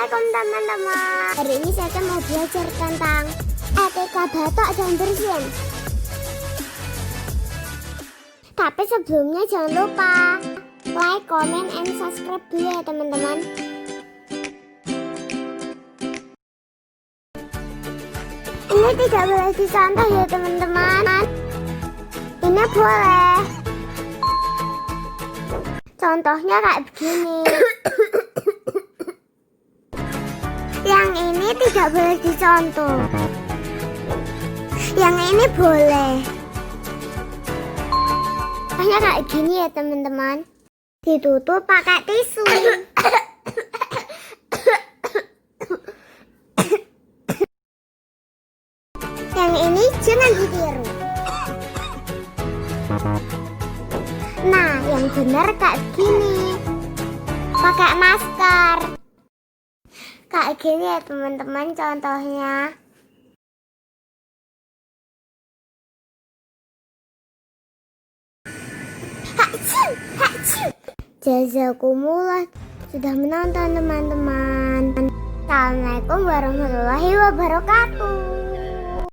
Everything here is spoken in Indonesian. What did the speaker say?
Assalamualaikum teman-teman. Hari ini saya mau belajar tentang etika batuk dan bersin. Tapi sebelumnya jangan lupa like, comment, and subscribe dulu ya teman-teman. Ini tidak boleh dicontoh ya teman-teman. Ini boleh. Contohnya kayak begini. Yang ini tidak boleh dicontoh. Yang ini boleh. Contohnya kayak gini ya teman-teman. Ditutup pakai tisu. Yang ini jangan ditiru. Nah, yang benar kayak gini. Pakai masker. Kayak gini ya teman-teman contohnya. Hachu, hachu. Jazakumullah sudah menonton teman-teman. Assalamualaikum warahmatullahi wabarakatuh.